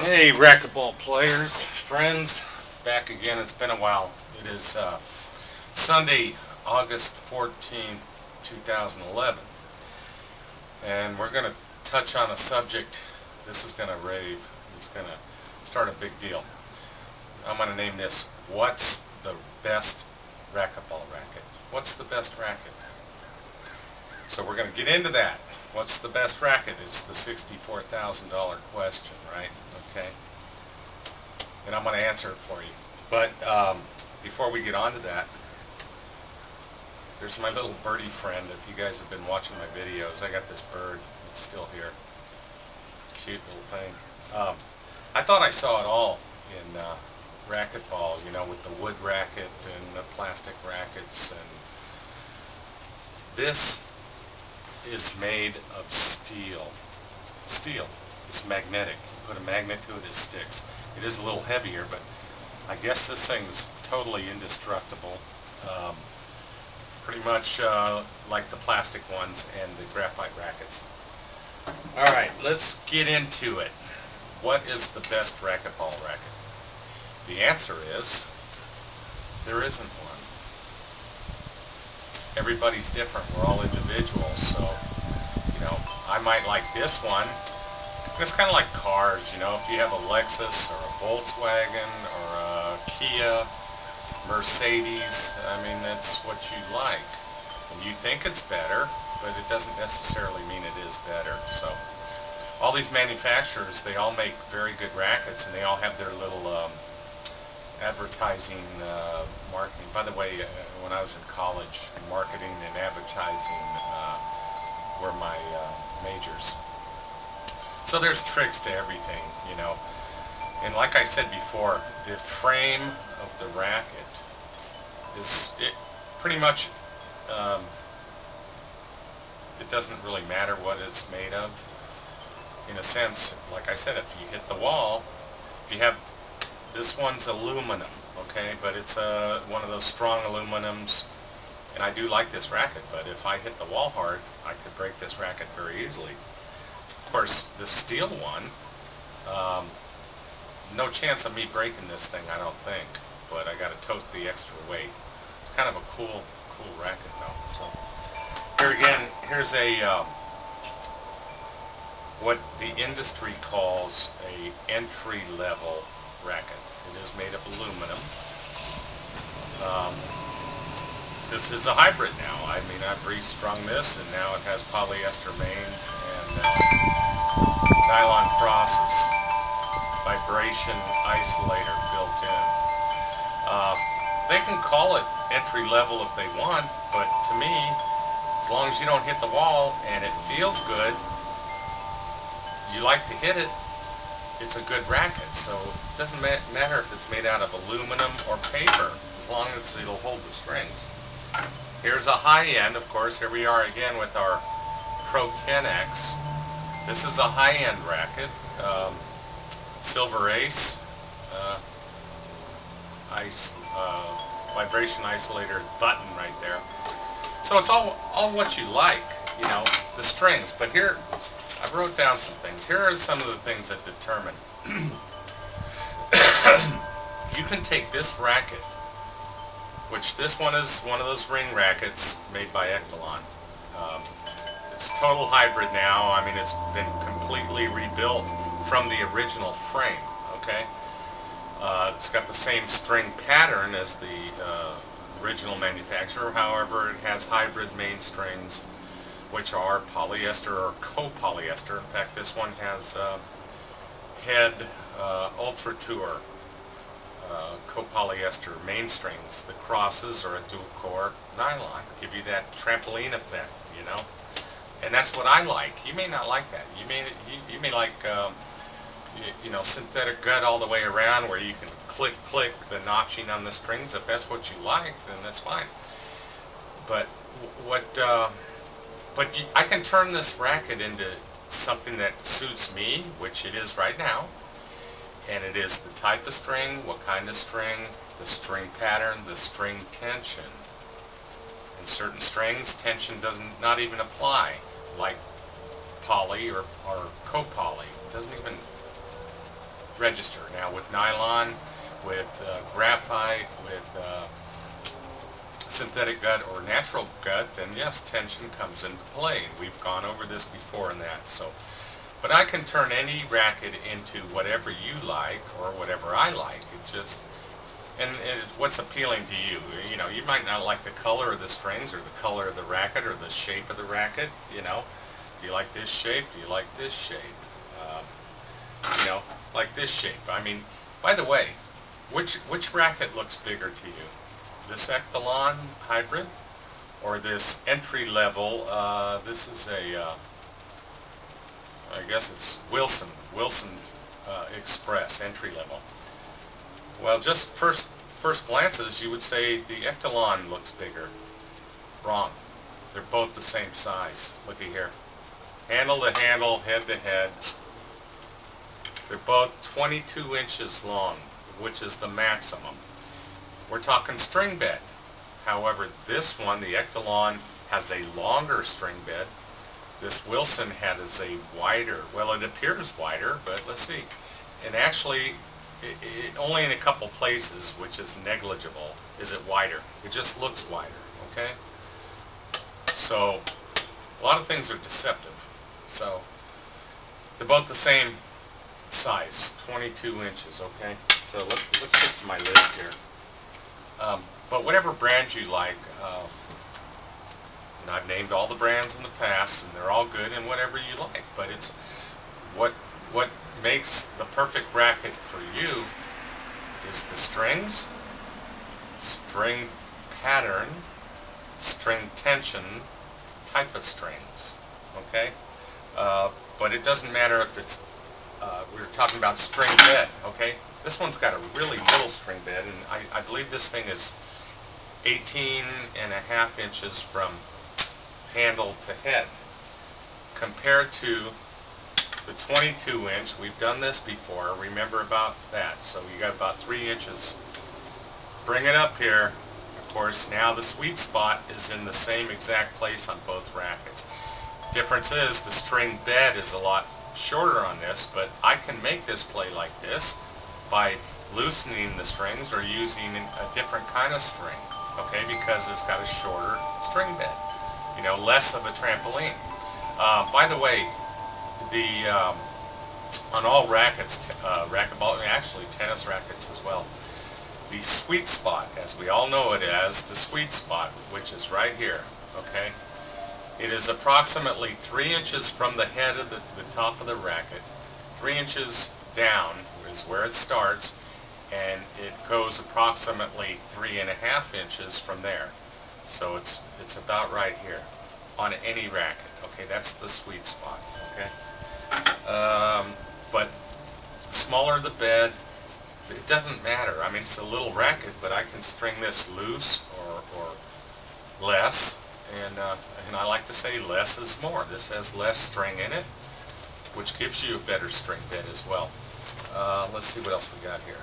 Hey, racquetball players, friends, back again. It's been a while. It is Sunday, August 14th, 2011, and we're going to touch on a subject. This is going to rave. It's going to start a big deal. I'm going to name this, what's the best racquetball racket? What's the best racket? So we're going to get into that. What's the best racket? It's the $64,000 question, right? Okay. And I'm going to answer it for you. But before we get on to that, there's my little birdie friend. If you guys have been watching my videos, I got this bird. It's still here. Cute little thing. I thought I saw it all in racquetball, you know, with the wood racket and the plastic rackets. And this is made of steel. Steel. It's magnetic. You put a magnet to it, it sticks. It is a little heavier, but I guess this thing's totally indestructible. Pretty much like the plastic ones and the graphite rackets. Alright, let's get into it. What is the best racquetball racket? The answer is, there isn't one. Everybody's different. We're all individuals, so, you know, I might like this one. It's kind of like cars, you know, if you have a Lexus or a Volkswagen or a Kia, Mercedes, I mean, that's what you like. And you think it's better, but it doesn't necessarily mean it is better. So, all these manufacturers, they all make very good rackets, and they all have their little advertising, marketing. By the way, when I was in college, marketing and advertising were my majors. So there's tricks to everything, you know. And like I said before, the frame of the racket is pretty much, it doesn't really matter what it's made of. In a sense, like I said, if you hit the wall, if you have, this one's aluminum, okay, but it's one of those strong aluminums, and I do like this racket, but if I hit the wall hard, I could break this racket very easily. Of course, the steel one, no chance of me breaking this thing, I don't think, but I got to tote the extra weight. It's kind of a cool racket though. So here again, here's a what the industry calls a entry-level racket. It is made of aluminum. This is a hybrid now. I mean, I've restrung this, and now it has polyester mains and nylon crosses, vibration isolator built in. They can call it entry level if they want, but to me, as long as you don't hit the wall and it feels good, you like to hit it, it's a good racket. So it doesn't matter if it's made out of aluminum or paper, as long as it'll hold the strings. Here's a high-end, of course. Here we are again with our Pro X. This is a high-end racket, silver ace, vibration isolator button right there. So it's all what you like, you know, the strings. But here, I wrote down some things. Here are some of the things that determine. You can take this racket, which this one is one of those ring rackets made by Echelon. It's total hybrid now. I mean, it's been completely rebuilt from the original frame, okay? It's got the same string pattern as the original manufacturer. However, it has hybrid mainsprings, which are polyester or copolyester. In fact, this one has Head Ultra Tour copolyester mainsprings. The crosses are a dual-core nylon, give you that trampoline effect, you know. And that's what I like. You may not like that. You may like you know, synthetic gut all the way around, where you can click the notching on the strings. If that's what you like, then that's fine. But I can turn this racket into something that suits me, which it is right now. And it is the type of string, what kind of string, the string pattern, the string tension. In certain strings, tension does not even apply, like poly or copoly. It doesn't even register. Now with nylon, with graphite, with synthetic gut or natural gut, then yes, tension comes into play. We've gone over this before in that. So, but I can turn any racket into whatever you like or whatever I like. It just, and it's what's appealing to you. You know, you might not like the color of the strings or the color of the racket or the shape of the racket. You know, do you like this shape? Do you like this shape? You know, like this shape. I mean, by the way, which racket looks bigger to you? This Echelon hybrid or this entry level? This is a, I guess it's Wilson Express entry level. Well, just first glances, you would say the Echelon looks bigger. Wrong. They're both the same size. Looky here. Handle to handle, head to head. They're both 22 inches long, which is the maximum. We're talking string bed. However, this one, the Echelon, has a longer string bed. This Wilson has a wider, well, it appears wider, but let's see. And actually, only in a couple places, which is negligible, is it wider. It just looks wider, okay? So, a lot of things are deceptive. So, they're both the same size, 22 inches, okay? So let's get to my list here. But whatever brand you like, and I've named all the brands in the past, and they're all good and whatever you like, but it's what makes the perfect racket for you is the strings, string pattern, string tension, type of strings, okay? But it doesn't matter if it's, we were talking about string bed, okay? This one's got a really little string bed, and I believe this thing is 18.5 inches from handle to head. Compared to the 22 inch, we've done this before, remember about that, so you got about 3 inches. Bring it up here, of course, now the sweet spot is in the same exact place on both rackets. Difference is the string bed is a lot shorter on this, but I can make this play like this by loosening the strings or using a different kind of string, okay, because it's got a shorter string bed, you know, less of a trampoline. By the way, on all rackets, racquetball, actually tennis rackets as well, the sweet spot, as we all know it as, the sweet spot, which is right here, okay, it is approximately 3 inches from the head of the top of the racket, 3 inches down is where it starts, and it goes approximately 3.5 inches from there. So it's about right here on any racket. Okay, that's the sweet spot. Okay, but the smaller the bed, it doesn't matter. I mean, it's a little racket, but I can string this loose or less, and I like to say less is more. This has less string in it, which gives you a better string bed as well. Let's see what else we got here.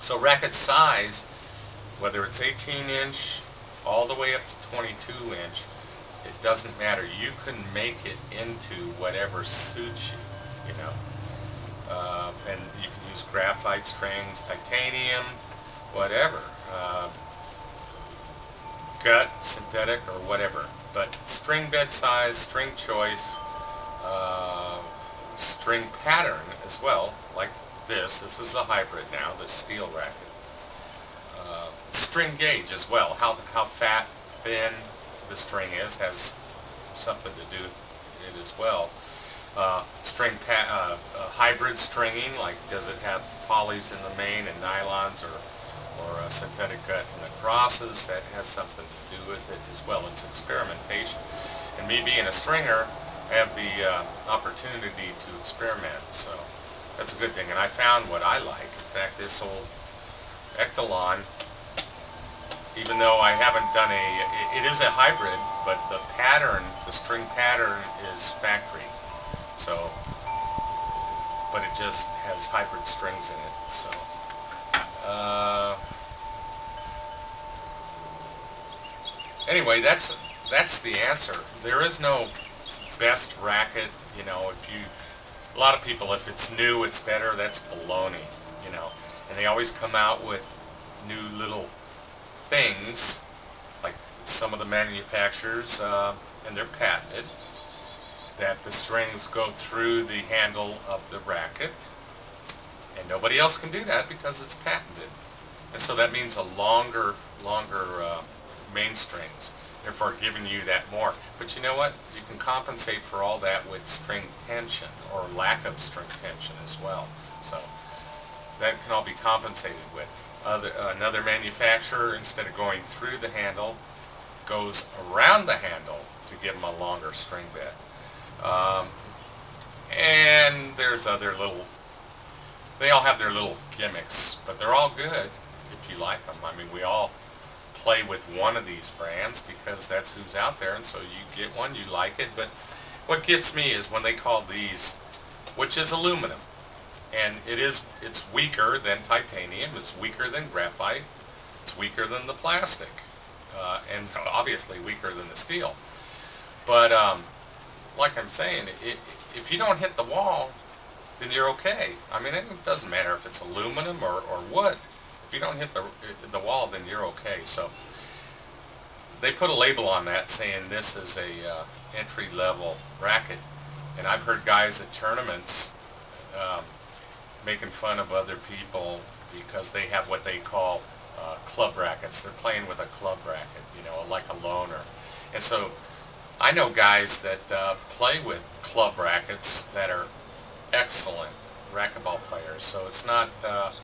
So racket size, whether it's 18 inch all the way up to 22 inch, it doesn't matter. You can make it into whatever suits you, you know. And you can use graphite strings, titanium, whatever. Gut, synthetic, or whatever. But string bed size, string choice, string pattern as well, like this. This is a hybrid now, the steel racket. String gauge as well, how fat, thin the string is, has something to do with it as well. Hybrid stringing, like does it have polys in the main and nylons or synthetic gut in the crosses? That has something to do with it as well. It's experimentation. And me being a stringer, I have the opportunity to experiment, so that's a good thing. And I found what I like. In fact, this old Echelon, even though I haven't done it is a hybrid, but the pattern, the string pattern is factory. So, but it just has hybrid strings in it. So, anyway, that's the answer. There is no best racket. You know, if you A lot of people, if it's new, it's better. That's baloney, you know. And they always come out with new little things, like some of the manufacturers, and they're patented, that the strings go through the handle of the racket, and nobody else can do that because it's patented. And so that means a longer main strings, therefore giving you that more. But you know what? You can compensate for all that with string tension or lack of string tension as well. So that can all be compensated with. Another manufacturer, instead of going through the handle, goes around the handle to give them a longer string bed. And there's other little, they all have their little gimmicks, but they're all good if you like them. I mean, we all play with one of these brands because that's who's out there, and so you get one, you like it. But what gets me is when they call these, which is aluminum, and it's weaker than titanium, it's weaker than graphite, it's weaker than the plastic, and obviously weaker than the steel. But like I'm saying, if you don't hit the wall, then you're okay. I mean, it doesn't matter if it's aluminum or wood. If you don't hit the wall, then you're okay. So they put a label on that saying this is a entry-level racket. And I've heard guys at tournaments making fun of other people because they have what they call club rackets. They're playing with a club racket, you know, like a loner. And so I know guys that play with club rackets that are excellent racquetball players. So it's not